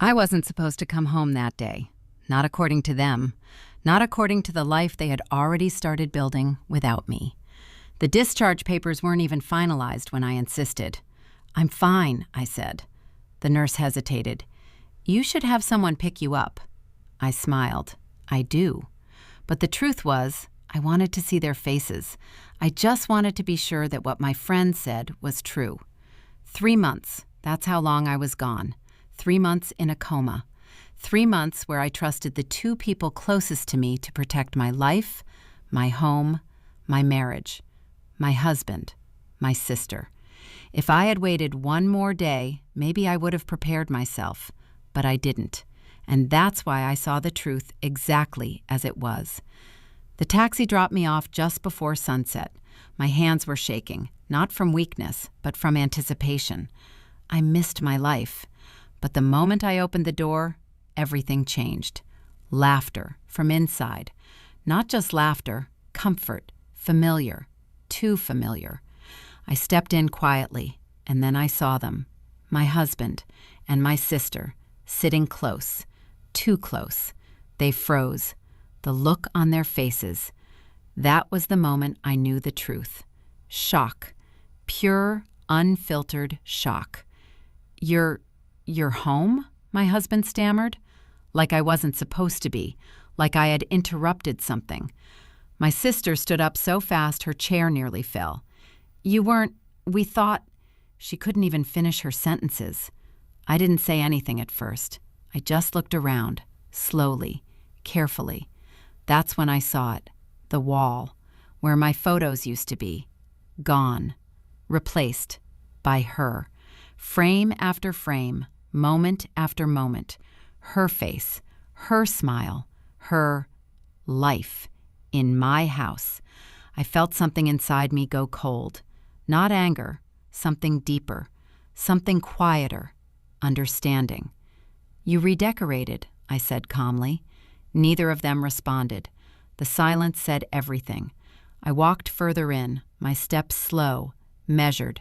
I wasn't supposed to come home that day. Not according to them. Not according to the life they had already started building without me. The discharge papers weren't even finalized when I insisted. "I'm fine," I said. The nurse hesitated. "You should have someone pick you up." I smiled. "I do." But the truth was, I wanted to see their faces. I just wanted to be sure that what my friend said was true. 3 months, that's how long I was gone. 3 months in a coma. 3 months where I trusted the two people closest to me to protect my life, my home, my marriage, my husband, my sister. If I had waited one more day, maybe I would have prepared myself, but I didn't. And that's why I saw the truth exactly as it was. The taxi dropped me off just before sunset. My hands were shaking, not from weakness, but from anticipation. I missed my life. But the moment I opened the door, everything changed. Laughter from inside. Not just laughter, comfort, familiar, too familiar. I stepped in quietly, and then I saw them, my husband and my sister, sitting close, too close. They froze, the look on their faces. That was the moment I knew the truth. Shock. Pure, unfiltered shock. You're home?" my husband stammered. Like I wasn't supposed to be, like I had interrupted something. My sister stood up so fast her chair nearly fell. "You weren't, we thought—" She couldn't even finish her sentences. I didn't say anything at first. I just looked around, slowly, carefully. That's when I saw it, the wall, where my photos used to be. Gone. Replaced. By her. Frame after frame, moment after moment. Her face, her smile, her life in my house. I felt something inside me go cold. Not anger, something deeper, something quieter, understanding. "You redecorated," I said calmly. Neither of them responded. The silence said everything. I walked further in, my steps slow, measured.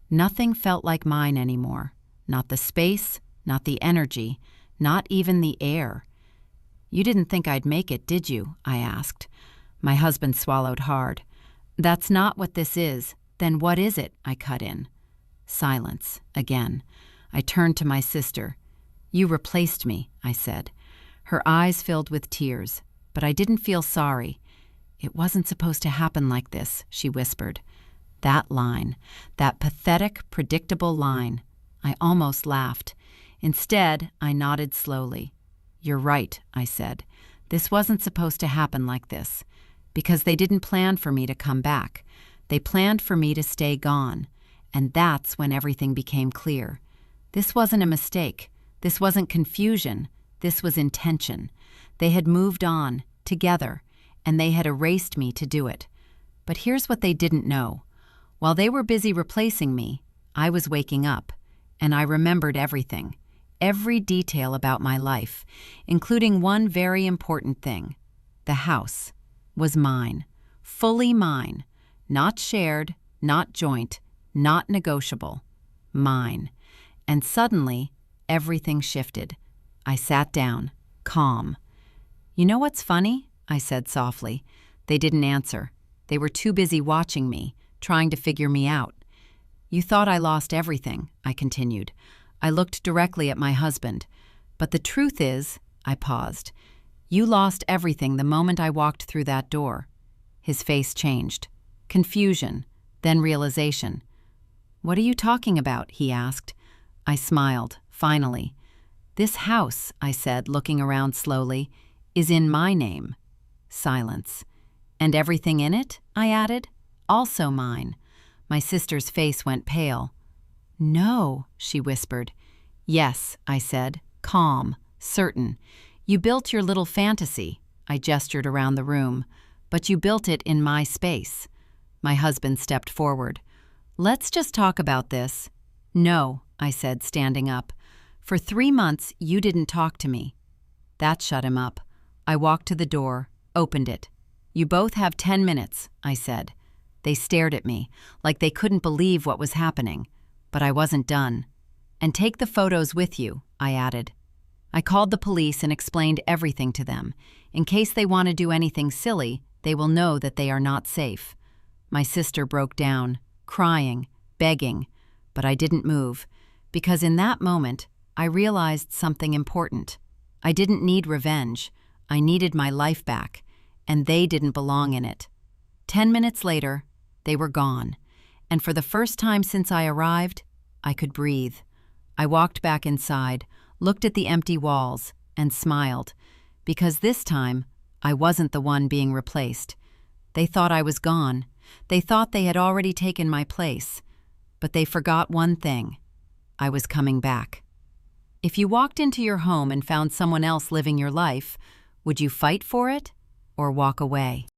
Nothing felt like mine anymore. Not the space, not the energy, not even the air. "You didn't think I'd make it, did you?" I asked. My husband swallowed hard. "That's not what this is. Then what is it?" I cut in. Silence, again. I turned to my sister. "You replaced me," I said. Her eyes filled with tears, but I didn't feel sorry. "It wasn't supposed to happen like this," she whispered. That line, that pathetic, predictable line. I almost laughed. Instead, I nodded slowly. "You're right," I said. "This wasn't supposed to happen like this. Because they didn't plan for me to come back. They planned for me to stay gone. And that's when everything became clear. This wasn't a mistake. This wasn't confusion. This was intention. They had moved on, together, and they had erased me to do it. But here's what they didn't know. While they were busy replacing me, I was waking up, and I remembered everything, every detail about my life, including one very important thing. The house was mine, fully mine, not shared, not joint, not negotiable, mine. And suddenly, everything shifted. I sat down, calm. "You know what's funny?" I said softly. They didn't answer. They were too busy watching me, trying to figure me out. "You thought I lost everything," I continued. I looked directly at my husband. "But the truth is," I paused, "you lost everything the moment I walked through that door." His face changed. Confusion, then realization. "What are you talking about?" he asked. I smiled, finally. "This house," I said, looking around slowly, "is in my name." Silence. "And everything in it?" I added. "Also mine." My sister's face went pale. "No," she whispered. "Yes," I said, calm, certain. "You built your little fantasy." I gestured around the room. "But you built it in my space." My husband stepped forward. "Let's just talk about this." "No," I said, standing up. "For 3 months, you didn't talk to me." That shut him up. I walked to the door, opened it. "You both have 10 minutes," I said. They stared at me, like they couldn't believe what was happening. But I wasn't done. "And take the photos with you," I added. I called the police and explained everything to them. In case they want to do anything silly, they will know that they are not safe. My sister broke down, crying, begging, but I didn't move, because in that moment, I realized something important. I didn't need revenge. I needed my life back, and they didn't belong in it. 10 minutes later, they were gone, and for the first time since I arrived, I could breathe. I walked back inside, looked at the empty walls, and smiled, because this time, I wasn't the one being replaced. They thought I was gone. They thought they had already taken my place. But they forgot one thing. I was coming back. If you walked into your home and found someone else living your life, would you fight for it or walk away?